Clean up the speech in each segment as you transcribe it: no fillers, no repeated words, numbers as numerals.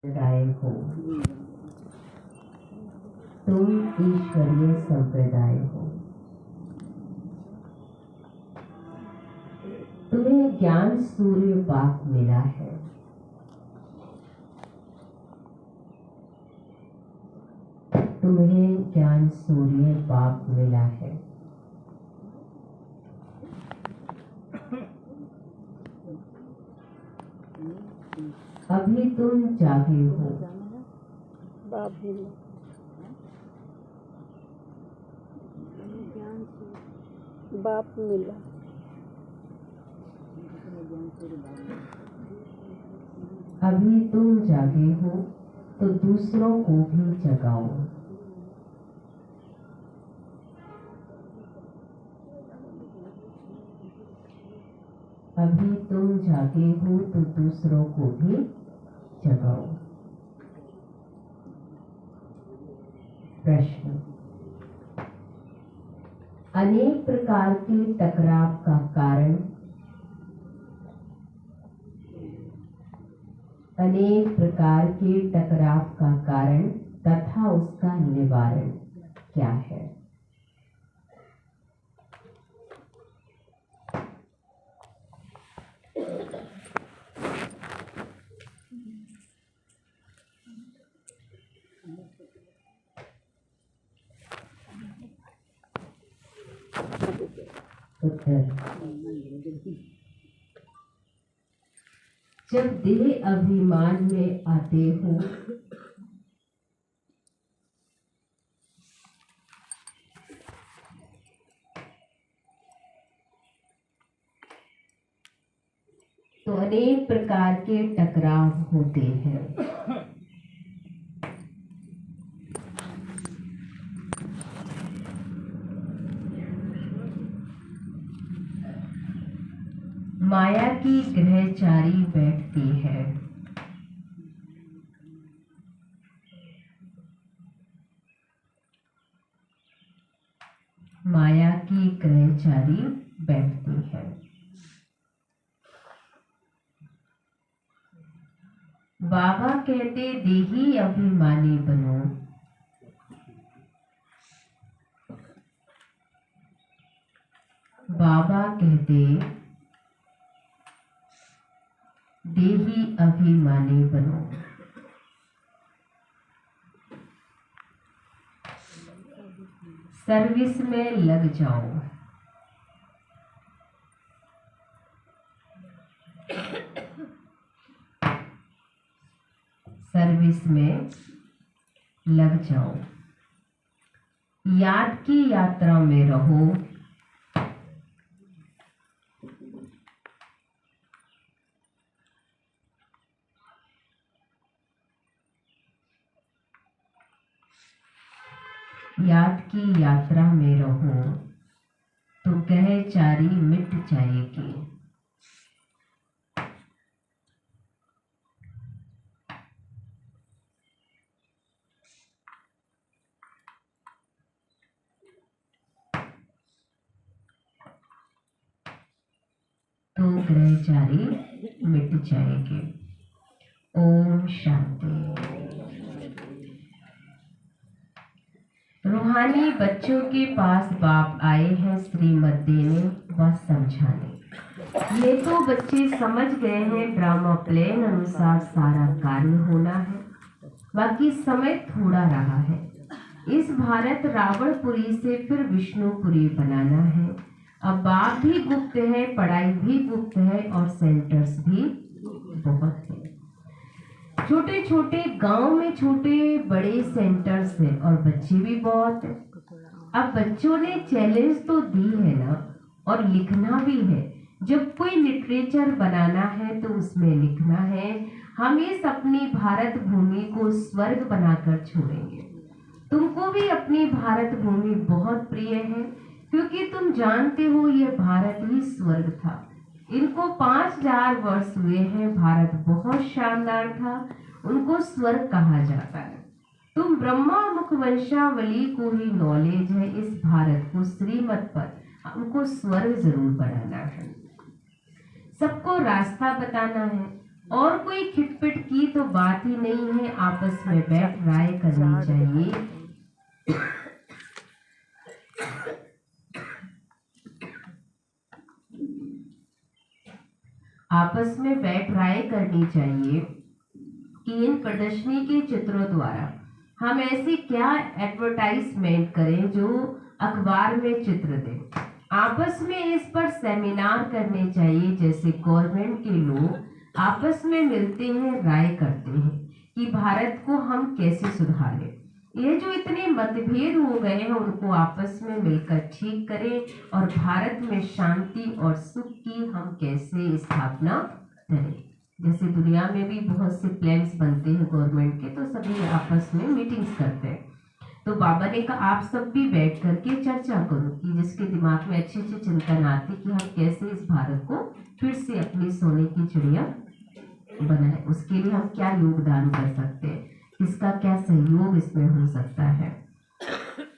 संप्रदाय हो, तुम ईश्वरीय संप्रदाय हो। तुम्हें ज्ञान सूर्य बाप मिला है। तुम्हें ज्ञान सूर्य बाप मिला है। अभी तुम जागे हो। बाप मिला। अभी तुम जागे हो तो दूसरों को भी जगाओ। अभी तुम जागे हो तो दूसरों को भी जगाओ। प्रश्न: अनेक प्रकार के टकराव का कारण, अनेक प्रकार के टकराव का कारण तथा उसका निवारण क्या है? उत्तर: जब देह अभिमान में आते हो तो अनेक प्रकार के टकराव होते हैं। माया की ग्रहचारी बैठती है। माया की ग्रहचारी बैठती है। बाबा कहते देही अभिमानी बनो। बाबा कहते देही अभिमानी बनो। सर्विस में लग जाओ। सर्विस में लग जाओ। याद की यात्रा में रहो। याद की यात्रा में रहो तो ग्रहचारी मिट जाएगी। तो ग्रहचारी मिट जाएगी। ओम शांति। रूहानी बच्चों के पास बाप आए हैं श्रीमत देने व समझाने। ये तो बच्चे समझ गए हैं ड्रामा प्लान अनुसार सारा कार्य होना है, बाकी समय थोड़ा रहा है। इस भारत रावणपुरी से फिर विष्णुपुरी बनाना है। अब बाप भी गुप्त है, पढ़ाई भी गुप्त है और सेंटर्स भी बहुत है। छोटे छोटे गांव में छोटे बड़े सेंटर्स हैं और बच्चे भी बहुत हैं। अब बच्चों ने चैलेंज तो दी है ना, और लिखना भी है। जब कोई लिटरेचर बनाना है तो उसमें लिखना है, हम इस अपनी भारत भूमि को स्वर्ग बनाकर छोड़ेंगे। तुमको भी अपनी भारत भूमि बहुत प्रिय है, क्योंकि तुम जानते हो यह भारत ही स्वर्ग था। इनको 5000 वर्ष हुए हैं। भारत बहुत शानदार था, उनको स्वर्ग कहा जाता है। तुम ब्रह्मा मुख वंशावली को ही नॉलेज है। इस भारत को श्रीमत पर हमको स्वर्ग जरूर बनाना है। सबको रास्ता बताना है और कोई खिटपिट की तो बात ही नहीं है, आपस में बैठ राय करनी चाहिए। आपस में बैठ राय करनी चाहिए कि इन प्रदर्शनी के चित्रों द्वारा हम ऐसी क्या एडवर्टाइजमेंट करें जो अखबार में चित्र दें। आपस में इस पर सेमिनार करने चाहिए, जैसे गवर्नमेंट के लोग आपस में मिलते हैं, राय करते हैं कि भारत को हम कैसे सुधारें। ये जो इतने मतभेद हो गए हैं उनको आपस में मिलकर ठीक करें और भारत में शांति और सुख की हम कैसे स्थापना करें। जैसे दुनिया में भी बहुत से प्लान्स बनते हैं गवर्नमेंट के, तो सभी आपस में मीटिंग्स करते हैं। तो बाबा ने कहा आप सब भी बैठ करके चर्चा करो कि जिसके दिमाग में अच्छे अच्छे चिंतन आते कि हम कैसे इस भारत को फिर से अपनी सोने की चिड़िया बनाए, उसके लिए हम क्या योगदान कर सकते हैं, किसका क्या सहयोग इसमें हो सकता है।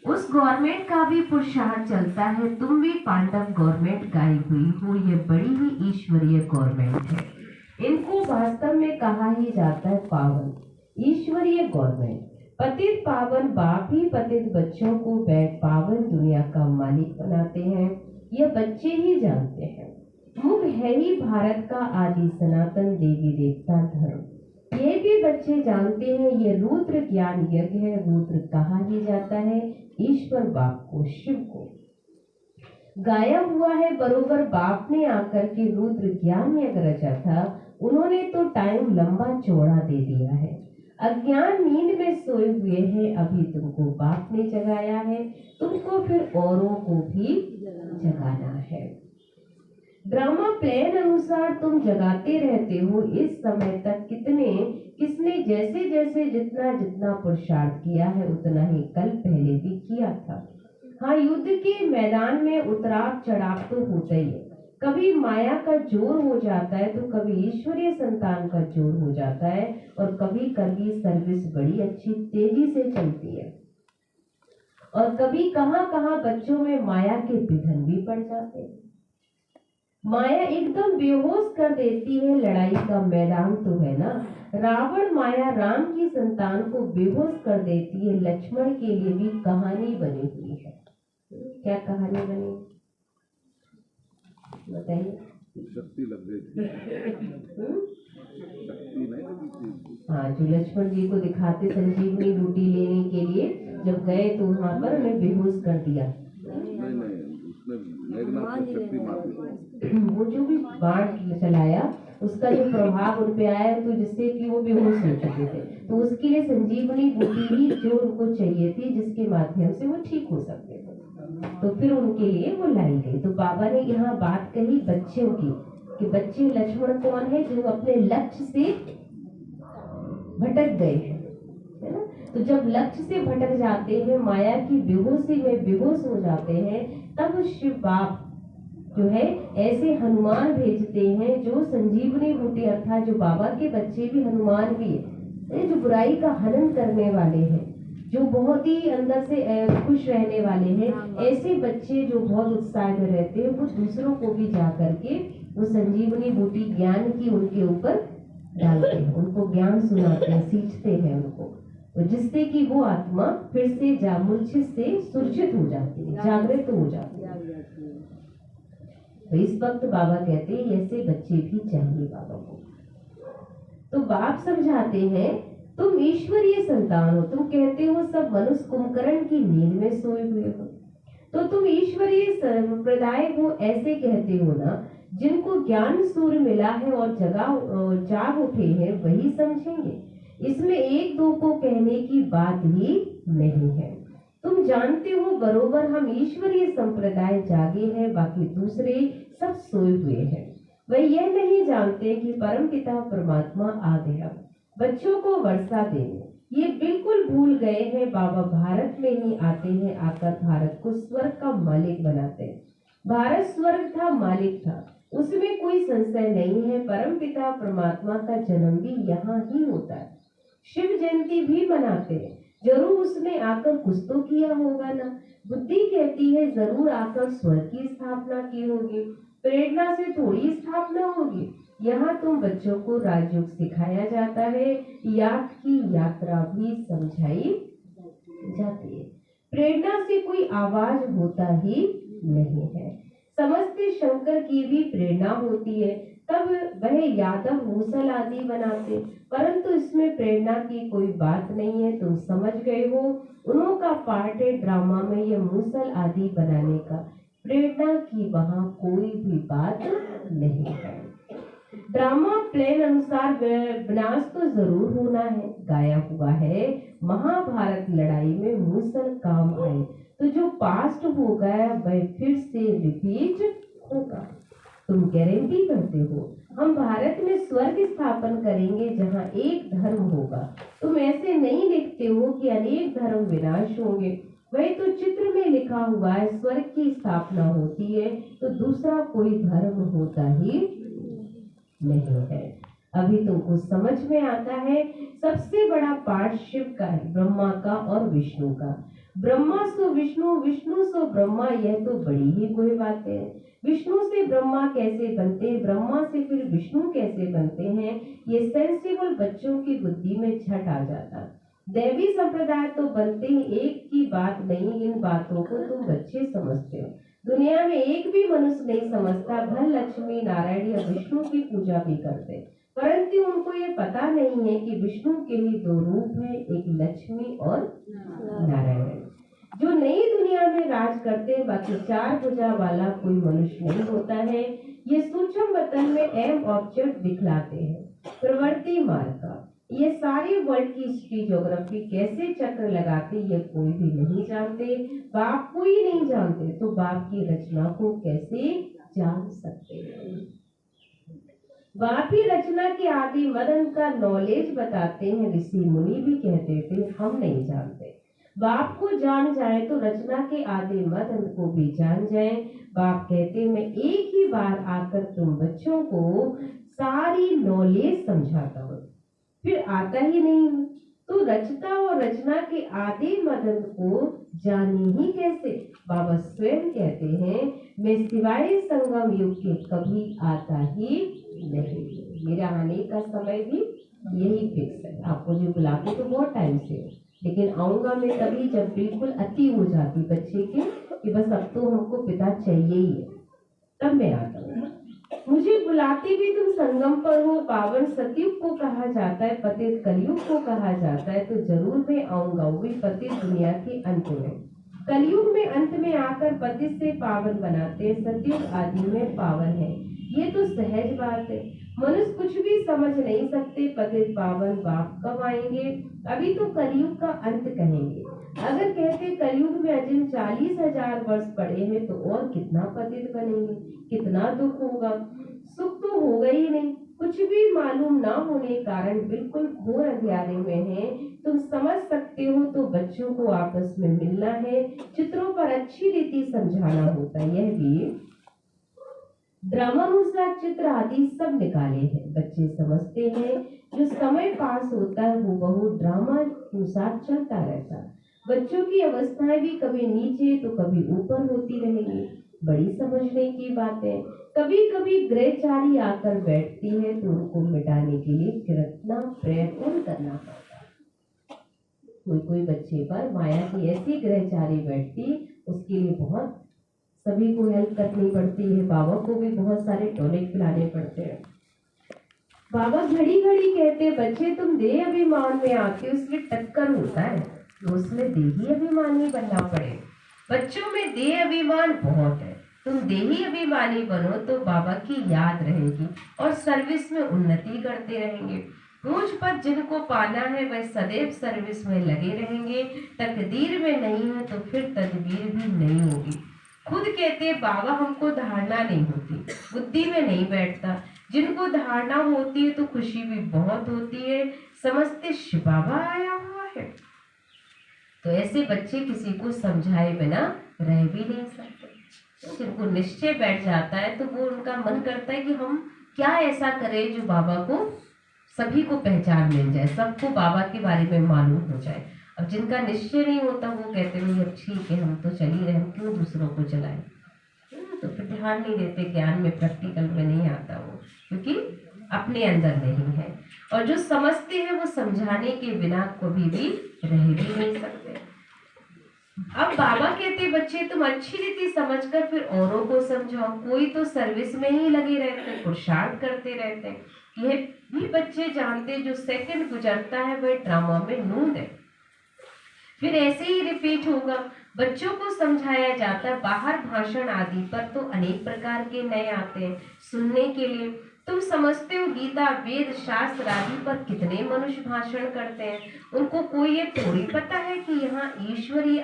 उस गवर्नमेंट का भी पुरुषार्थ चलता है। तुम भी पांडव गवर्नमेंट गाई हुई हो, ये बड़ी ही ईश्वरीय गवर्नमेंट है। इनको वास्तव में कहा ही जाता है पावन ईश्वरीय गवर्नमेंट। पतित पावन बाप ही पतित बच्चों को पावन दुनिया का मालिक बनाते हैं, यह बच्चे ही जानते हैं। मुख है ही भारत का आदि सनातन देवी देवता धर्म, ये भी बच्चे जानते हैं। ये रुद्र ज्ञान यज्ञ है, रुद्र कहा ही जाता है ईश्वर बाप को, शिव को। गाया हुआ है बरोबर बाप ने आकर के रुद्र ज्ञान यज्ञ रचा था, उन्होंने तो टाइम लंबा चौड़ा दे दिया है। अज्ञान नींद में सोए हुए हैं, अभी तुमको बाप ने जगाया है, तुमको फिर औरों को भी जगाना है। ड्रामा प्लान अनुसार तुम जगाते रहते हो। इस समय तक किसने जैसे जैसे जितना जितना पुरुषार्थ किया है उतना ही कल पहले भी किया था। हाँ, युद्ध के मैदान में उतराव चढ़ाव तो होता ही है। कभी माया का जोर हो जाता है तो कभी ईश्वरीय संतान का जोर हो जाता है, और कभी कभी सर्विस बड़ी अच्छी तेजी से चलती है, और कभी कहां कहां बच्चों में माया के विघन भी पड़ जाते हैं। माया एकदम बेहोश कर देती है। लड़ाई का मैदान तो है ना। रावण माया राम की संतान को बेहोश कर देती है। लक्ष्मण के लिए भी कहानी बनी हुई है। क्या कहानी बनी बताइए? शक्ति लग गई थी। शक्ति नहीं लगी थी। हाँ, जो लक्ष्मण जी को दिखाते संजीवनी बूटी लेने के लिए जब गए तो वहाँ पर उन्हें बेहोश कर दिया। नहीं, उसने मेघनाथ को शक्ति मार दी। वो जो भी बाण चलाया उसका जो प्रभाव उन पे आया तो जिससे कि वो बेहोश हो चुके थे, तो उसके लिए संजीवनी बूटी ही जो उनको चाहिए थी, जिसके माध्यम से वो ठीक हो सकते थे, तो फिर उनके लिए वो लाई गई। तो बाबा ने यहाँ बात कही बच्चों की कि बच्चे लक्ष्मण कौन है? जो अपने लक्ष्य से भटक गए हैं, है ना। तो जब लक्ष्य से भटक जाते हैं, माया की बेहोशी में बेहोश हो जाते हैं, तब शिव बाप जो है ऐसे हनुमान भेजते हैं जो संजीवनी बूटी, अर्थात जो बाबा के बच्चे भी हनुमान भी है, जो बुराई का हनन करने वाले हैं, जो बहुत ही अंदर से खुश रहने वाले हैं, ऐसे बच्चे जो बहुत उत्साह में रहते हैं, वो दूसरों को भी जा करके वो संजीवनी बूटी ज्ञान की उनके ऊपर डालते हैं, उनको ज्ञान सुनाते हैं, सीखते हैं उनको, तो जिससे कि वो आत्मा फिर से मूर्छित से सुरक्षित हो जाती है, जागृत हो जाती है। तो इस वक्त बाबा कहते हैं ऐसे बच्चे भी चाहिए बाबा को। तो बाप समझाते हैं तुम ईश्वरीय संतान हो। तुम कहते हो सब मनुष्य कुंभकर्ण की नींद में सोए हुए हो, तो तुम ईश्वरीय संप्रदाय हो, ऐसे कहते हो ना। जिनको ज्ञान सूर्य मिला है और जाग उठे हैं वही समझेंगे, इसमें एक दो को कहने की बात ही नहीं है। तुम जानते हो बरोबर हम ईश्वरीय संप्रदाय जागे हैं, बाकी दूसरे सब सोए हुए हैं। वह यह नहीं जानते कि परमपिता परमात्मा आ गया बच्चों को वर्षा देने, ये बिल्कुल भूल गए हैं। बाबा भारत में ही आते हैं, आकर भारत को स्वर्ग का मालिक बनाते हैं। भारत स्वर्ग था, मालिक था, उसमें कोई संशय नहीं है। परमपिता परमात्मा का जन्म भी यहाँ ही होता है। शिव जयंती भी मनाते हैं, जरूर उसने आकर कुछ तो किया होगा ना। बुद्धि कहती है जरूर आकर स्वर्ग की स्थापना की होगी, प्रेरणा से थोड़ी स्थापना होगी। यहाँ तुम बच्चों को राजयोग सिखाया जाता है, याद की यात्रा भी समझाई जाती है। प्रेरणा से कोई आवाज होता ही नहीं है। समझते शंकर की भी प्रेरणा होती है, तब वह यादव मूसल आदि बनाते, परंतु इसमें प्रेरणा की कोई बात नहीं है। तुम समझ गए हो, उन्हों का पार्ट है ड्रामा में ये मूसल आदि बनाने का। प्रेरणा की वहाँ कोई भी बात नहीं है। ड्रामा प्लान अनुसार विनाश तो जरूर होना है। गाया हुआ है, महाभारत लड़ाई में मूसल काम आए, तो जो पास्ट हो गया वह फिर से रिपीट होगा। तुम गारंटी करते हो हम भारत में स्वर्ग स्थापन करेंगे जहाँ एक धर्म होगा। तुम ऐसे नहीं लिखते हो कि अनेक धर्म विनाश होंगे। वही तो चित्र में लिखा हुआ है, स्वर्ग की स्थापना होती है तो दूसरा कोई धर्म होता ही नहीं है। अभी तुमको समझ में आता है, सबसे बड़ा पाठ शिव का है, ब्रह्मा का और विष्णु का। ब्रह्मा सो विष्णु, विष्णु सो ब्रह्मा, यह तो बड़ी ही कोई बात है। विष्णु से ब्रह्मा कैसे बनते हैं, ब्रह्मा से फिर विष्णु कैसे बनते हैं, ये सेंसिबल बच्चों की बुद्धि में झट आ जाता। दैवी संप्रदाय तो बनते ही एक की बात नहीं, इन बातों को तुम बच्चे समझते हो। दुनिया में एक भी मनुष्य नहीं समझता। धन लक्ष्मी नारायण या विष्णु की पूजा भी करते, परंतु उनको ये पता नहीं है कि विष्णु के ही दो रूप है, एक लक्ष्मी और नारायण। जो नई दुनिया में राज करते, बाकी चार भुजा वाला कोई मनुष्य नहीं होता है। ये सूक्ष्म वतन में एम ऑब्जेक्ट दिखलाते हैं, प्रवृत्ति मार्ग का। ये सारे वर्ल्ड की हिस्ट्री ज्योग्राफी कैसे चक्र लगाते ये कोई भी नहीं जानते। बाप को ही नहीं जानते तो बाप की रचना को कैसे जान सकते हैं। बाप ही रचना के आदि मदन का नॉलेज बताते हैं। ऋषि मुनि भी कहते थे हम नहीं जानते। बाप को जान जाए तो रचना के आदि मदन को भी जान जाए। बाप कहते मैं एक ही बार आकर तुम बच्चों को सारी नॉलेज समझाता हूँ, फिर आता ही नहीं हूँ तो रचता और रचना के आदि मदन को जाने ही कैसे। बाबा स्वयं कहते हैं मैं सिवाय संगम युग के कभी आता ही नहीं। मेरा आने का समय भी यही फिक्स है। आप मुझे बुलाते तो बहुत टाइम से, लेकिन आऊंगा मैं तभी जब बिल्कुल अति हो जाती बच्चे के कि बस अब तो हमको पिता चाहिए ही है, तब मैं आता हूँ। मुझे बुलाते भी तुम संगम पर हो। पावन सतयुग को कहा जाता है, पतित कलयुग को कहा जाता है, तो जरूर मैं आऊंगा। वो भी पतित दुनिया के अंत में। कलयुग में अंत में आकर पतित से पावन बनाते हैं, सतयुग आदि में पावन है। ये तो सहज बात है, मनुष्य कुछ भी समझ नहीं सकते। पतित पावन बाप कब आएंगे? अभी तो कलयुग का अंत कहेंगे। अगर कहते कलयुग में अजिन 40,000 वर्ष पड़े हैं तो और कितना पतित बनेंगे, कितना दुख होगा। सुख तो होगा ही नहीं। कुछ भी मालूम ना होने कारण बिल्कुल घोर अंधियारे में है। तुम समझ सकते हो तो बच्चों को आपस में मिलना है, चित्रों पर अच्छी रीति समझाना होता है। यह भी ड्रामानुसार चित्र आदि सब निकाले हैं, बच्चे समझते हैं। जो समय पास होता है वो बहुत ड्रामा अनुसार चलता रहता। बच्चों की अवस्थाएं भी कभी नीचे तो कभी ऊपर होती रहेंगी। बड़ी समझने की बात है। कभी कभी ग्रहचारी आकर बैठती है तो उनको मिटाने के लिए कितना प्रयत्न करना पड़ता। कोई कोई बच्चे पर माया की ऐसी ग्रहचारी बैठती, उसके लिए बहुत सभी को हेल्प करनी पड़ती है। बाबा को भी बहुत सारे टॉनिक पिलाने पड़ते हैं। बाबा घड़ी घड़ी कहते बच्चे तुम देह अभिमान में आते हो, इसलिए टक्कर होता है तो उसमें देही अभिमानी बनना पड़े। बच्चों में देह अभिमान बहुत है। तुम देही अभिमानी बनो तो बाबा की याद रहेगी और सर्विस में उन्नति करते रहेंगे। रोज पर जिनको पाना है वह सदैव सर्विस में लगे रहेंगे। तकदीर में नहीं है तो फिर तदबीर भी नहीं होगी। खुद कहते बाबा हमको धारणा नहीं होती, बुद्धि में नहीं बैठता। जिनको धारणा होती है तो खुशी भी बहुत होती है, समझते शिव बाबा आया हुआ है। तो ऐसे बच्चे किसी को समझाए बिना रह भी नहीं सकते। जिनको निश्चय बैठ जाता है तो वो उनका मन करता है कि हम क्या ऐसा करें जो बाबा को सभी को पहचान मिल जाए, सबको बाबा के बारे में मालूम हो जाए। अब जिनका निश्चय नहीं होता वो कहते हैं अब ठीक है हम तो चल ही रहे, क्यों दूसरों को चलाएं। तो फिर ध्यान नहीं देते, ज्ञान में प्रैक्टिकल में नहीं आता वो, क्योंकि अपने अंदर नहीं है, और जो समझते हैं वो समझाने के बिना कभी भी रह भी नहीं सकते। अब बाबा कहते बच्चे तुम अच्छी रीति समझकर फिर औरों को समझाओ। कोई तो सर्विस में ही लगे रहते, पुरुषार्थ करते रहते हैं। यह भी बच्चे जानते जो सेकंड गुजरता है वह ड्रामा में नूंद है, फिर ऐसे ही रिपीट होगा। बच्चों को समझाया जाता है। बाहर भाषण आदि पर तो अनेक प्रकार के नए आते हैं सुनने के लिए। तुम समझते हो गीता वेद शास्त्र आदि पर कितने मनुष्य भाषण करते हैं, उनको कोई ये थोड़ी पता है कि यहाँ ईश्वर ये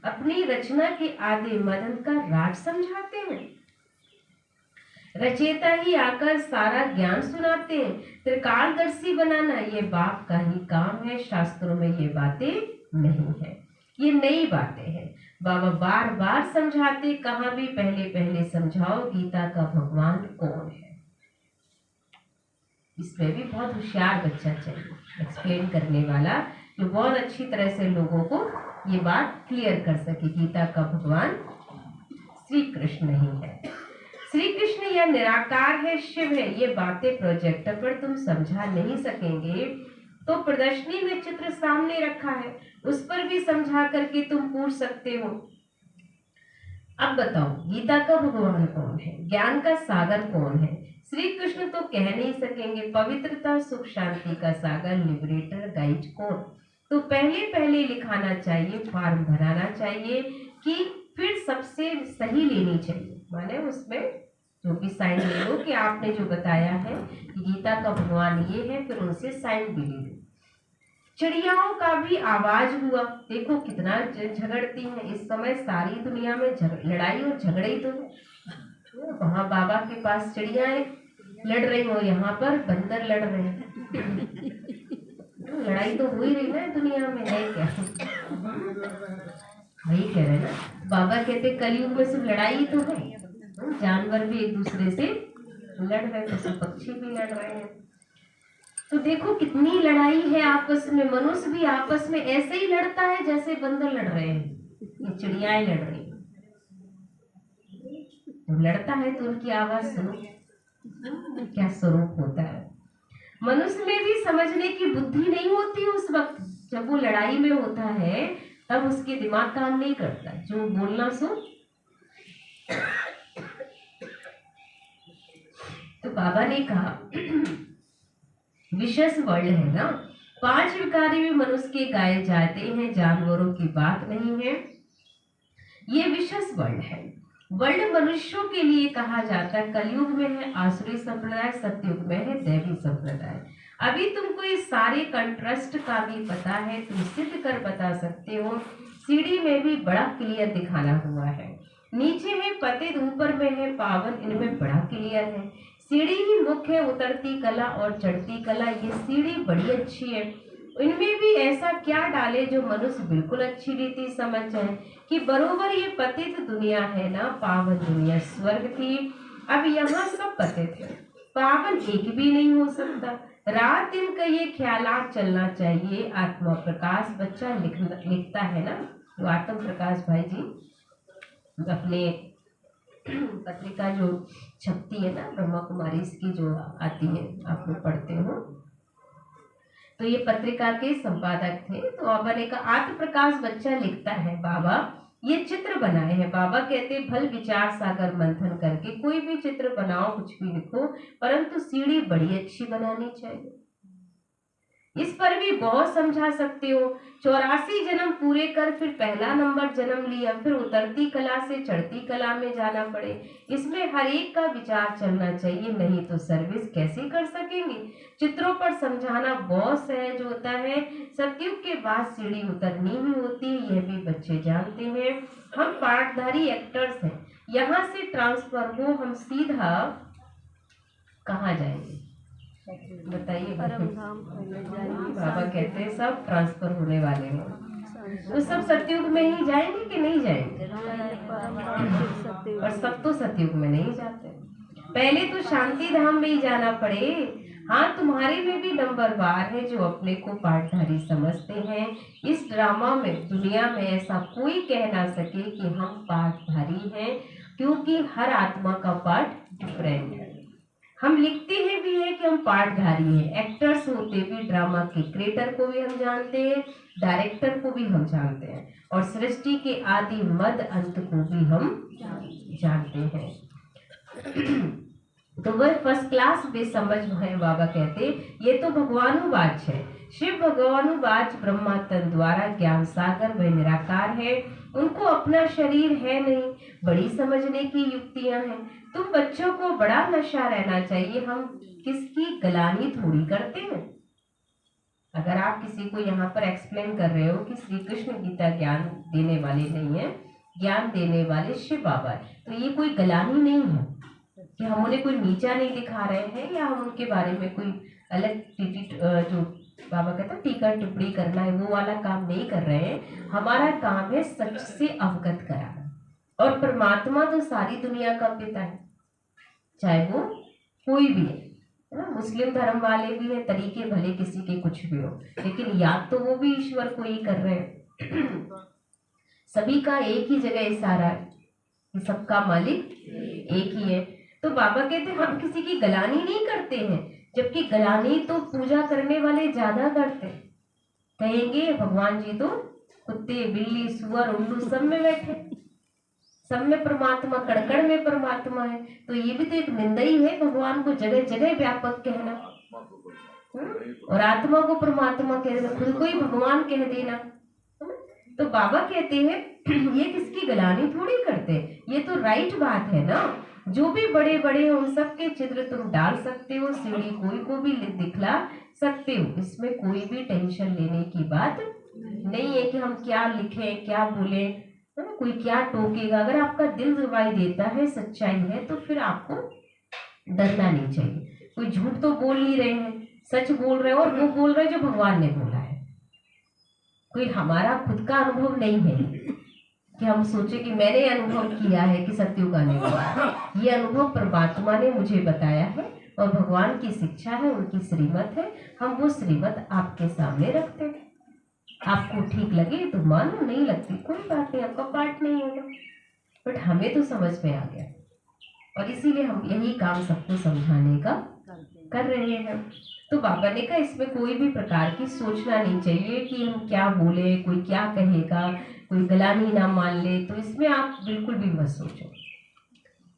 अपनी रचना के आदि मदन का राज समझाते हैं। रचेता ही आकर सारा ज्ञान सुनाते हैं। त्रिकालदर्शी बनाना ये बाप का ही काम है, शास्त्रों में ये बातें नहीं है, ये नई बातें हैं। बाबा बार बार समझाते, कहाँ भी पहले पहले समझाओ गीता का भगवान कौन है। इसमें भी बहुत होशियार बच्चा चाहिए, एक्सप्लेन करने वाला, जो बहुत अच्छी तरह से लोगों को ये बात क्लियर कर सके। गीता का भगवान श्री कृष्ण ही है। श्री कृष्ण या निराकार है, शिव है, ये बातें प्रोजेक्टर पर तुम समझा नहीं सकेंगे, तो प्रदर्शनी में चित्र सामने रखा है, उस पर भी समझा करके तुम पूछ सकते हो। अब बताओ गीता का भगवान कौन है, ज्ञान का सागर कौन है। श्री कृष्ण तो कह नहीं सकेंगे। पवित्रता सुख शांति का सागर लिबरेटर गाइड कौन। तो पहले पहले लिखाना चाहिए, फॉर्म भराना चाहिए, कि फिर सबसे सही लेनी चाहिए, माने उसमें जो भी साइन ले लो कि आपने जो बताया है कि गीता का भगवान ये है, फिर उनसे साइन भी ले लो। चिड़ियाओं का भी आवाज हुआ, देखो कितना झगड़ती हैं इस समय सारी दुनिया में, लड़ाई और झगड़े ही तो है। वहां बाबा के पास चिड़ियाएं लड़ रही हो, यहाँ पर बंदर लड़ रहे हैं। लड़ाई तो हो ही रही ना दुनिया में, है क्या? वही कह रहे ना बाबा, कहते कलयुग में सिर्फ लड़ाई ही तो है। जानवर भी एक दूसरे से लड़ रहे हैं, पशु पक्षी भी लड़ रहे हैं। तो देखो कितनी लड़ाई है आपस में। मनुष्य भी आपस में ऐसे ही लड़ता है जैसे बंदर लड़ रहे हैं, ये चिड़ियाएं लड़ रही हैं। तो लड़ता है तो उनकी आवाज सुनो, क्या स्वरूप होता है। मनुष्य में भी समझने की बुद्धि नहीं होती उस वक्त जब वो लड़ाई में होता है, तब उसके दिमाग काम नहीं करता, जो बोलना सो। तो बाबा ने कहा विशेष वर्ल्ड है ना, 5 विकारी भी मनुष्य के गाए जाते हैं, जानवरों की बात नहीं है। ये विशेष वर्ल्ड है। वर्ल्ड मनुष्यों के लिए कहा जाता है। कलयुग में है आसुरी संप्रदाय, सतयुग में है दैवी संप्रदाय। अभी तुमको इस सारे कंट्रास्ट का भी पता है, तुम सिद्ध कर बता सकते हो। सीढ़ी में भी बड़ा क्लियर दिखाना हुआ है। नीचे है पतित, ऊपर में है पावन, इनमें बड़ा क्लियर है। सीढ़ी ही मुख्य है, उतरती कला और चढ़ती कला, ये सीढ़ी बड़ी अच्छी है। इनमें भी ऐसा क्या डाले जो मनुष्य बिल्कुल अच्छी रीति समझ जाए कि बरोबर ये पतित दुनिया है ना, पावन दुनिया स्वर्ग थी, अब यहाँ सब पतित है, पावन एक भी नहीं हो सकता। रात दिन का ये ख्यालात चलना चाहिए। आत्मा प्रकाश बच्चा लिखता है ना, तो आत्म प्रकाश भाई जी अपने पत्रिका जो छपती है ना ब्रह्मा कुमारी, इसकी जो आती है आप लोग पढ़ते हो, तो ये पत्रिका के संपादक थे। तो बाबा ने कहा आत्म प्रकाश बच्चा लिखता है, बाबा ये चित्र बनाए हैं। बाबा कहते भल विचार सागर मंथन करके कोई भी चित्र बनाओ, कुछ भी लिखो, परंतु सीढ़ी बड़ी अच्छी बनानी चाहिए। इस पर भी बहुत समझा सकते हो। 84 जन्म पूरे कर फिर पहला नंबर जन्म लिया, फिर उतरती कला से चढ़ती कला में जाना पड़े। इसमें हर एक का विचार चलना चाहिए, नहीं तो सर्विस कैसे कर सकेंगे। चित्रों पर समझाना बहुत सहज होता है। सतयुग के बाद सीढ़ी उतरनी ही होती है, यह भी बच्चे जानते हैं। हम पाठधारी एक्टर्स हैं, यहाँ से ट्रांसफर हो, हम सीधा कहाँ जाएंगे बताइए। बाबा कहते हैं सब ट्रांसफर होने वाले हैं, तो सब सतयुग में ही जाएंगे कि नहीं जाएंगे? और सब तो सतयुग में नहीं जाते, पहले तो शांति धाम में ही जाना पड़े। हाँ, तुम्हारे में भी नंबरवार है जो अपने को पाठधारी समझते हैं। इस ड्रामा में दुनिया में ऐसा कोई कह ना सके कि हम पाठधारी हैं, क्योंकि हर आत्मा का पाठ डिफरेंट है। हम लिखते हैं भी है कि हम पाठधारी हैं, एक्टर्स होते भी ड्रामा के क्रिएटर को भी हम जानते हैं, डायरेक्टर को भी हम जानते हैं, और सृष्टि के आदि मध्य अंत को भी हम जानते हैं। तो वह फर्स्ट क्लास बेसमझ है। बाबा कहते ये तो भगवानुवाच है। शिव भगवानुवाच ब्रह्मा तन द्वारा ज्ञान सागर व निराकार है, उनको अपना शरीर है नहीं, बड़ी समझने की युक्तियां हैं। तुम बच्चों को बड़ा नशा रहना चाहिए, हम किसकी गलानी थोड़ी करते हैं। अगर आप किसी को यहाँ पर एक्सप्लेन कर रहे हो कि श्री कृष्ण गीता ज्ञान देने वाले नहीं है, ज्ञान देने वाले शिव बाबा है, तो ये कोई गलानी नहीं है कि हम उन्हें कोई नीचा नहीं दिखा रहे हैं या हम उनके बारे में कोई अलग जो बाबा कहते हैं टीका टिप्पणी करना है वो वाला काम नहीं कर रहे हैं। हमारा काम है सच से अवगत कराना, और परमात्मा तो सारी दुनिया का पिता है, चाहे वो कोई भी है ना। मुस्लिम धर्म वाले भी हैं, तरीके भले किसी के कुछ भी हो, लेकिन याद तो वो भी ईश्वर को ही कर रहे हैं। सभी का एक ही जगह इशारा है कि सबका मालिक एक ही है। तो बाबा कहते हैं हम किसी की गलानी नहीं करते हैं, जबकि गलानी तो पूजा करने वाले ज्यादा करते हैं। कहेंगे भगवान जी तो कुत्ते बिल्ली सुअर उल्लू सब में बैठे, सब में परमात्मा, कड़कड़ में परमात्मा है। तो ये भी तो एक निंदा ही है भगवान को जगह जगह व्यापक कहना, और आत्मा को परमात्मा कहना, खुद को ही भगवान कह देना। तो बाबा कहते हैं ये किसकी गलानी थोड़ी करते, ये तो राइट बात है ना। जो भी बड़े बड़े हो उन सबके चित्र तुम डाल सकते हो, सीढ़ी कोई को भी दिखला सकते हो, इसमें कोई भी टेंशन लेने की बात नहीं है कि हम क्या लिखें क्या बोले, कोई क्या टोकेगा। अगर आपका दिल गवाही देता है, सच्चाई है, तो फिर आपको डरना नहीं चाहिए। कोई झूठ तो बोल नहीं रहे हैं, सच बोल रहे हैं, और वो बोल रहे हैं जो भगवान ने बोला है। कोई हमारा खुद का अनुभव नहीं है कि हम सोचे कि मैंने अनुभव किया है कि सत्युग आने वाला। ये अनुभव परमात्मा ने मुझे बताया है, और भगवान की शिक्षा है, उनकी श्रीमत है। हम वो श्रीमत आपके सामने रखते हैं। आपको ठीक लगे तो मानो, नहीं लगती कोई बात नहीं, आपका पाठ नहीं होगा, बट हमें तो समझ में आ गया, और इसीलिए हम यही काम सबको समझाने का कर रहे हैं। तो बाबा ने कहा इसमें कोई भी प्रकार की सोचना नहीं चाहिए कि हम क्या बोले, कोई क्या कहेगा, कोई गलानी ना मान ले, तो इसमें आप बिल्कुल भी मत सोचो।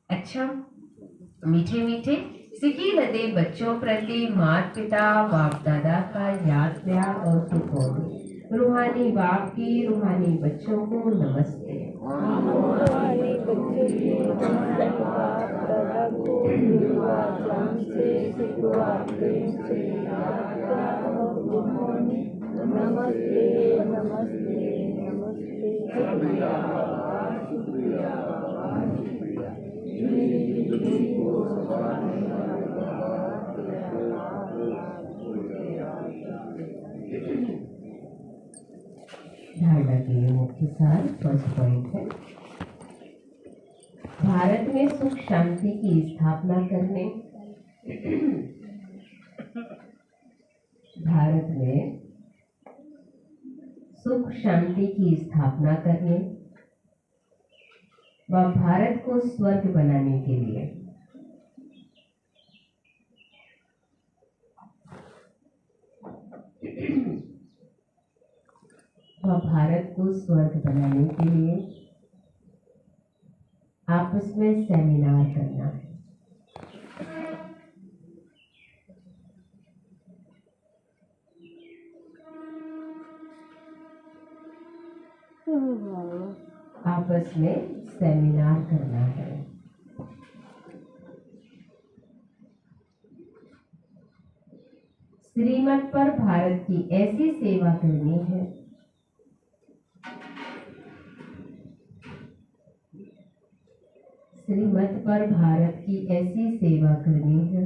अच्छा, मीठे मीठे सिकी लदे बच्चों प्रति माता पिता बाप दादा का याद प्यार और सुकून। रूहानी बाप की रूहानी बच्चों को नमस्ते। रूहानी बच्चे की रूहानी बाप दादा को युवा जान से सिखवा प्रेम से याद और गुड मॉर्निंग, नमस्ते नमस्ते नमस्ते। शुक्रिया शुक्रिया शुक्रिया। मेरी जिंदगी को संभालने धारणा के लिए मुख्य सार फर्स्ट पॉइंट है, भारत में सुख शांति की स्थापना करने, भारत में सुख शांति की स्थापना करने व भारत को स्वर्ग बनाने के लिए भारत को स्वर्ग बनाने के लिए आपस में सेमिनार करना है। आपस में सेमिनार करना है। श्रीमत पर भारत की ऐसी सेवा करनी है श्रीमत पर भारत की ऐसी सेवा करनी है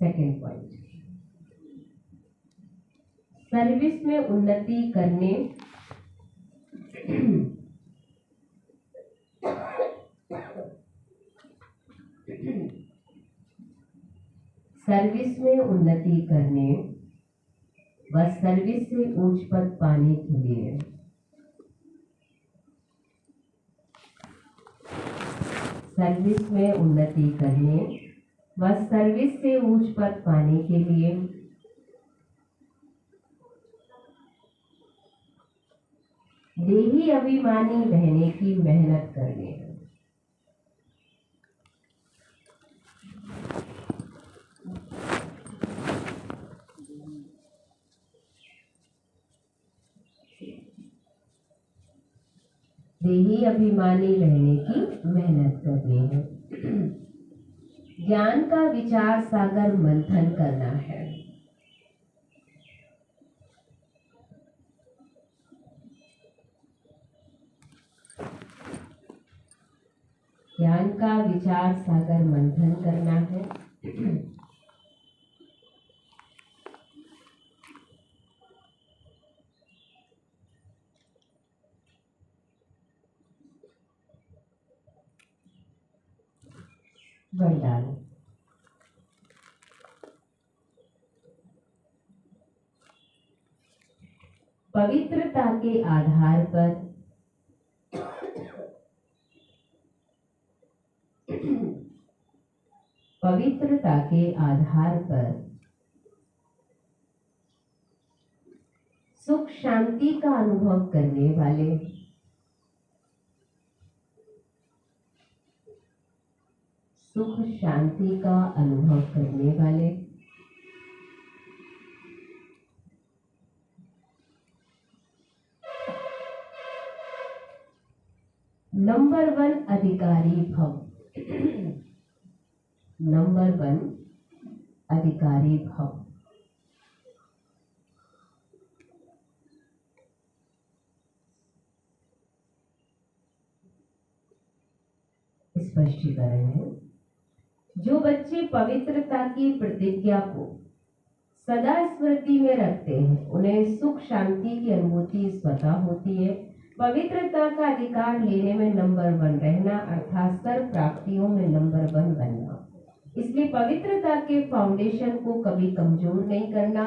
सेकेंड पॉइंट, सर्विस में उन्नति करने सर्विस में उन्नति करने व सर्विस से उच्च पद पाने के लिए सर्विस में उन्नति करने व सर्विस से उच्च पद पाने के लिए देही अभिमानी रहने की मेहनत करने देही अभिमानी रहने की मेहनत करनी है। ज्ञान का विचार सागर मंथन करना है। ज्ञान का विचार सागर मंथन करना है। वरदान। पवित्रता के आधार पर पवित्रता के आधार पर सुख शांति का अनुभव करने वाले सुख शांति का अनुभव करने वाले नंबर 1 अधिकारी भव। नंबर 1 अधिकारी भव। स्पष्टीकरण है। जो बच्चे पवित्रता की प्रतिज्ञा को सदा स्मृति में रखते हैं उन्हें सुख शांति की अनुभूति स्वतः होती है। पवित्रता का अधिकार लेने में नंबर 1 रहना अर्थात सर्व प्राप्तियों में नंबर 1 बनना। इसलिए पवित्रता के फाउंडेशन को कभी कमजोर नहीं करना,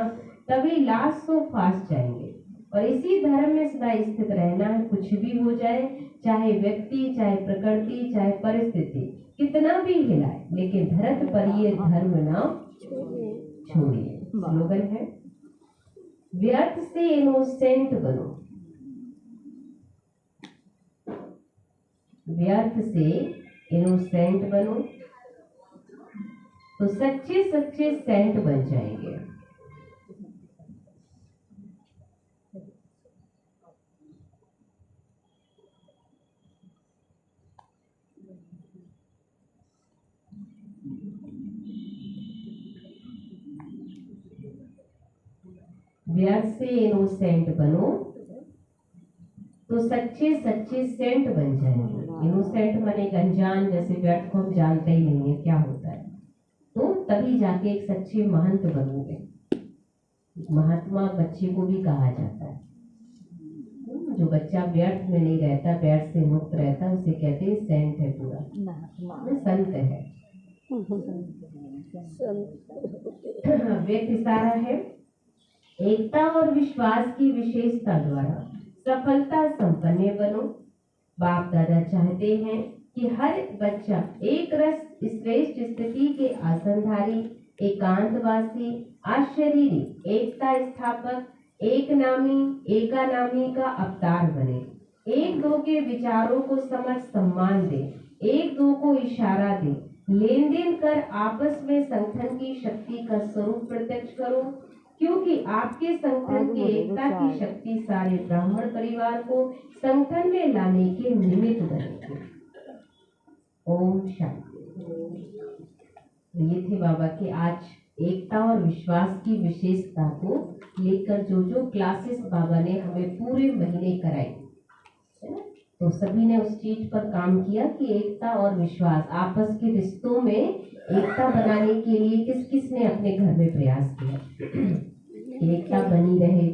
तभी लास्ट सो फास्ट जाएंगे। और इसी धर्म में सदा स्थित रहना है। कुछ भी हो जाए, चाहे व्यक्ति, चाहे प्रकृति, चाहे परिस्थिति कितना भी हिलाए, लेकिन धरत पर ये धर्म ना छोड़िए। स्लोगन है, व्यर्थ से इनोसेंट बनो। व्यर्थ से इनोसेंट बनो तो सच्चे सच्चे सेंट बन जाएंगे। व्यर्थ से इनोसेंट बनो तो सच्चे सच्चे सेंट बन जाएंगे। इनोसेंट माने अनजान, जैसे व्यर्थ को हम जानते ही नहीं है क्या होता है, तो तभी जाके एक सच्चे महंत बनोगे। महात्मा बच्चे को भी कहा जाता है। जो बच्चा व्यर्थ में नहीं रहता, व्यर्थ से मुक्त रहता, उसे कहते हैं सेंट है, पूरा संत है। व्यक्त इशारा है। एकता और विश्वास की विशेषता द्वारा सफलता संपन्न बनो। बाप दादा चाहते हैं कि हर बच्चा एक रस श्रेष्ठ स्थिति के आसनधारी, एकांतवासी, अशरीरी, एकता स्थापक, एक नामी, एकानामी का अवतार बने। एक दो के विचारों को समझ सम्मान दे, एक दो को इशारा दे, लेन देन कर आपस में संगठन की शक्ति का स्वरूप प्रत्यक्ष करो, क्योंकि आपके संगठन की एकता की शक्ति सारे ब्राह्मण परिवार को संगठन में लाने के निमित्त बनेगी। ओम शांति। ये थे बाबा के आज एकता और विश्वास की विशेषता को लेकर जो क्लासेस बाबा ने हमें पूरे महीने कराई है ना, तो सभी ने उस चीज पर काम किया कि एकता और विश्वास, आपस के रिश्तों में एकता बनाने के लिए किस किस ने अपने घर में प्रयास किया। एकता बनी रहे,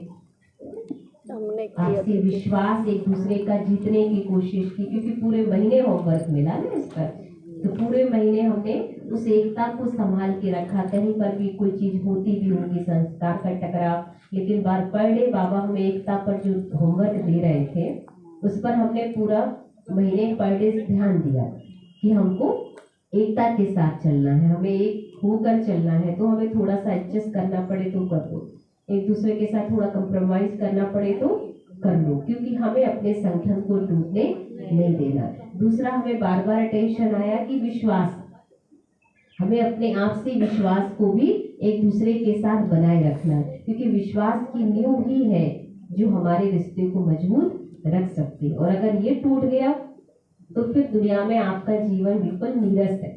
आपसी विश्वास, एक दूसरे का जीतने की कोशिश की, क्योंकि पूरे महीने होमवर्क मिला ना इस पर, तो पूरे महीने हमने उस एकता को संभाल के रखा। कहीं पर भी कोई चीज होती भी होगी, संस्कार का टकराव, लेकिन पर डे बाबा हमें एकता पर जो होमवर्क दे रहे थे उस पर हमने पूरा महीने पर डे ध्यान दिया कि हमको एकता के साथ चलना है, हमें एक होकर चलना है, तो हमें थोड़ा सा एडजस्ट करना पड़े तो कर लो, एक दूसरे के साथ थोड़ा कंप्रोमाइज करना पड़े तो कर लो, क्योंकि हमें अपने संगठन को टूटने नहीं देना। दूसरा, हमें बार बार अटेंशन आया कि विश्वास, हमें अपने आप से विश्वास को भी एक दूसरे के साथ बनाए रखना है, क्योंकि विश्वास की नींव ही है जो हमारे रिश्ते को मजबूत रख सकती है। और अगर ये टूट गया तो फिर दुनिया में आपका जीवन बिल्कुल नीरस है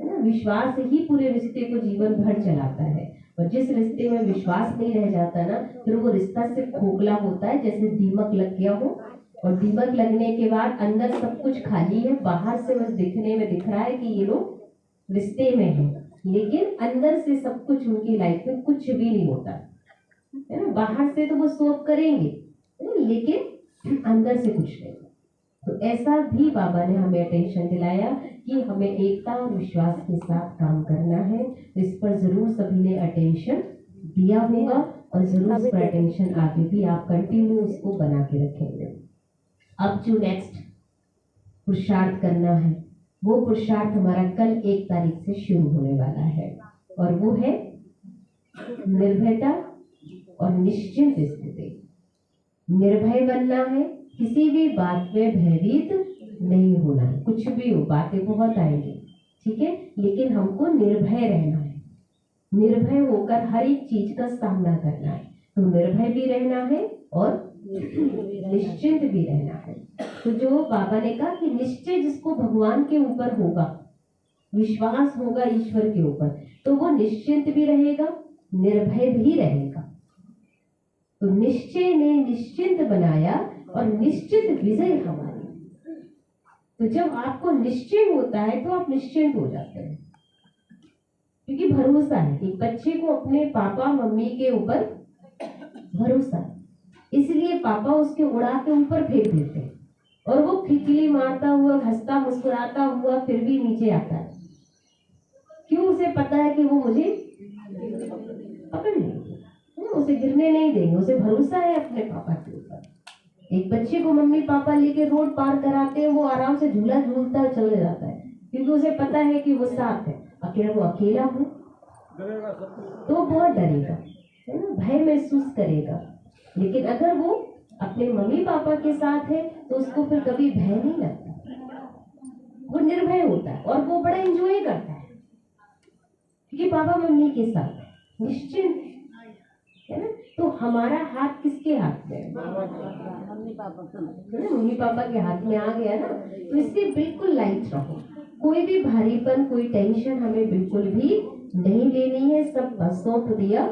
ना। विश्वास ही पूरे रिश्ते को जीवन भर चलाता है, और जिस रिश्ते में विश्वास नहीं रह जाता ना, फिर वो रिश्ता सिर्फ खोखला होता है, जैसे दीमक लग गया हो, और दीमक लगने के बाद अंदर सब कुछ खाली है, बाहर से बस दिखने में दिख रहा है कि ये लोग रिश्ते में है, लेकिन अंदर से सब कुछ उनकी लाइफ में कुछ भी नहीं होता है ना। बाहर से तो वो शो करेंगे लेकिन अंदर से कुछ नहीं। तो ऐसा भी बाबा ने हमें अटेंशन दिलाया कि हमें एकता और विश्वास के साथ काम करना है। इस पर जरूर सभी ने अटेंशन दिया होगा, और जरूर इस पर अटेंशन आगे भी आप कंटिन्यू उसको बना के रखेंगे। अब जो नेक्स्ट पुरुषार्थ करना है, वो पुरुषार्थ हमारा कल 1 तारीख से शुरू होने वाला है, और वो है निर्भयता और निश्चिंत स्थिति। निर्भय बनना है, किसी भी बात में भयभीत नहीं होना है। कुछ भी हो, बातें बहुत आएंगी, ठीक है, लेकिन हमको निर्भय रहना है, निर्भय होकर हर एक चीज का सामना करना है। तो निर्भय भी रहना है और निश्चिंत भी रहना है। तो जो बाबा ने कहा कि निश्चय जिसको भगवान के ऊपर होगा, विश्वास होगा ईश्वर के ऊपर, तो वो निश्चिंत भी रहेगा, निर्भय भी रहेगा। तो निश्चय ने निश्चिंत बनाया और निश्चित विजय हमारी। तो जब आपको निश्चय होता है तो आप निश्चिंत हो जाते हैं, क्योंकि भरोसा है। एक बच्चे को अपने पापा मम्मी के ऊपर भरोसा है, इसलिए पापा उसके उड़ा के ऊपर फेंक देते हैं, और वो खिचली मारता हुआ, हंसता मुस्कुराता हुआ फिर भी नीचे आता है। क्यों? उसे पता है कि वो मुझे पकड़ लेंगे, उसे गिरने नहीं देंगे, उसे भरोसा है अपने पापा के ऊपर। एक बच्चे को मम्मी पापा लेके रोड पार कराते हैं, वो आराम से झूला झूलता चले जाता है, क्योंकि उसे पता है कि वो साथ है। अकेला वो अकेला हो तो बहुत डरेगा, है ना, भय महसूस करेगा। लेकिन अगर वो अपने मम्मी पापा के साथ है तो उसको फिर कभी भय नहीं लगता, वो निर्भय होता है और वो बड़ा एंजॉय करता है, क्योंकि पापा मम्मी के साथ निश्चिंत है ना। तो हमारा हाथ किसके हाथ में है? मम्मी पापा के हाथ में आ गया ना, तो इसलिए बिल्कुल लाइट रहो। कोई भी भारीपन, कोई टेंशन हमें बिल्कुल भी नहीं लेनी है, सब सौंप दिया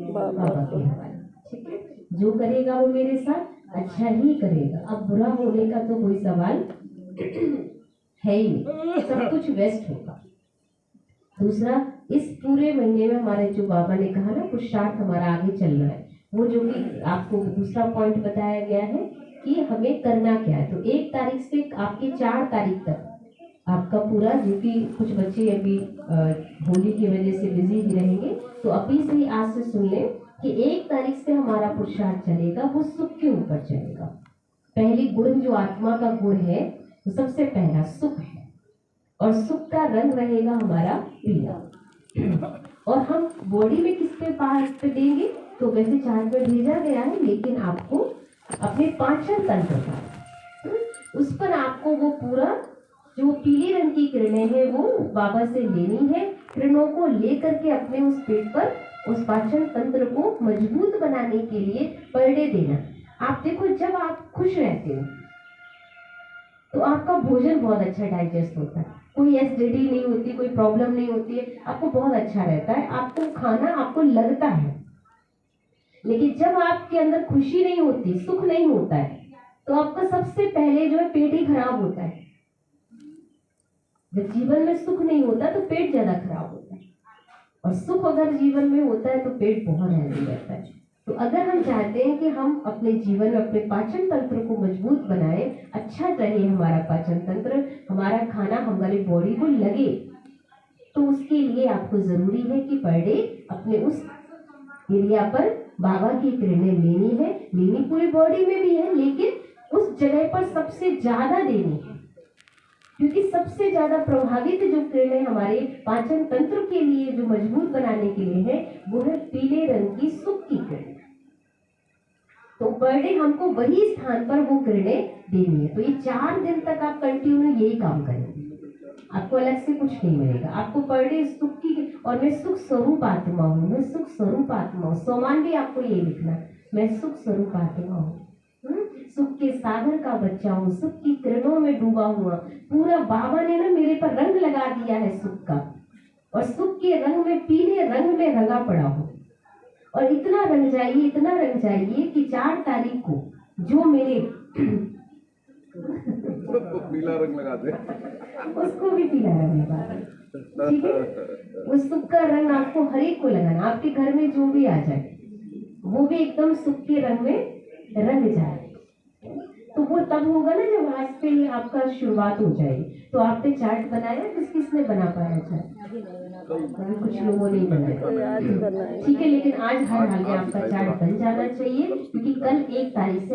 बाबा के हवाले, ठीक है। जो करेगा वो मेरे साथ अच्छा ही करेगा। अब बुरा होने का तो कोई सवाल है ही नहीं, सब कुछ बेस्ट होगा। दूसरा, इस पूरे महीने में हमारे जो बाबा ने कहा ना पुरुषार्थ हमारा आगे चलना है, वो जो कि आपको दूसरा पॉइंट बताया गया है कि हमें करना क्या है। तो 1 तारीख से आपकी 4 तारीख तक आपका पूरा, जो कि कुछ बच्चे अभी होली की वजह से बिजी ही रहेंगे, तो अभी से ही आज से सुन लें कि 1 तारीख से हमारा पुरुषार्थ चलेगा, वो सुख के ऊपर चलेगा। पहली गुण जो आत्मा का गुण है, वो सबसे पहला सुख है, और सुख का रंग रहेगा हमारा पीला। और हम बॉडी में किस पे पार्ट पे देंगे, तो वैसे चार्ट में भेजा गया है, लेकिन आपको अपने पाचन तंत्र का, उस पर आपको वो पूरा जो पीले रंग की किरणें हैं वो बाबा से लेनी है। किरणों को लेकर के अपने उस पेट पर, उस पाचन तंत्र को मजबूत बनाने के लिए पर डे देना। आप देखो, जब आप खुश रहते हो तो आपका भोजन बहुत अच्छा डाइजेस्ट होता है, कोई एसिडिटी नहीं होती, कोई प्रॉब्लम नहीं होती है, आपको बहुत अच्छा रहता है, आपको खाना आपको लगता है। लेकिन जब आपके अंदर खुशी नहीं होती, सुख नहीं होता है, तो आपका सबसे पहले जो है पेट ही खराब होता है। जब जीवन में सुख नहीं होता तो पेट ज्यादा खराब होता है, और सुख अगर जीवन में होता है तो पेट बहुत हेल्दी रहता है। तो अगर हम चाहते हैं कि हम अपने जीवन में अपने पाचन तंत्र को मजबूत बनाएं, अच्छा रहे हमारा पाचन तंत्र, हमारा खाना हमारी बॉडी को लगे, तो उसके लिए आपको जरूरी है कि पर डे अपने उस एरिया पर बाबा की किरणें लेनी है। लेनी पूरी बॉडी में भी है, लेकिन उस जगह पर सबसे ज्यादा देनी है, क्योंकि सबसे ज्यादा प्रभावित जो किरणें हमारे पाचन तंत्र के लिए जो मजबूत बनाने के लिए है वो है पीले रंग की सुख की किरण। तो पर डे हमको वही स्थान पर वो किरणें देनी है। तो ये 4 दिन तक आप कंटिन्यू यही काम करेंगे, आपको अलग से कुछ नहीं मिलेगा। आपको पर डे सुख की, और मैं सुख स्वरूप आत्मा हूँ, मैं सुख स्वरूप आत्मा हूँ। सोमान भी आपको ये लिखना, मैं सुख स्वरूप आत्मा हूँ, सुख के सागर का बच्चा हूँ, सुख की किरणों में डूबा हुआ। पूरा बाबा ने ना मेरे पर रंग लगा दिया है सुख का, और सुख के रंग में, पीले रंग में रंगा पड़ा हूँ। और इतना रंग जाइए, इतना रंग जाइए कि 4 तारीख को जो मेरे सबको पीला रंग लगा दे। उसको भी पीला रंग लगा दे, ठीक है। उस सुख का रंग आपको हर एक को लगाना, आपके घर में जो भी आ जाए वो भी एकदम सुख के रंग में रंग जाए। तो वो तब होगा ना जब आज से ही आपका शुरुआत हो जाएगी। तो आपने चार्ट बनाया, किसने बना पाया चार्ट? अभी कुछ लोगों ने बनाया, ठीक है। लेकिन आज हर हाल में आपका चार्ट बन जाना चाहिए, क्योंकि कल 1 तारीख से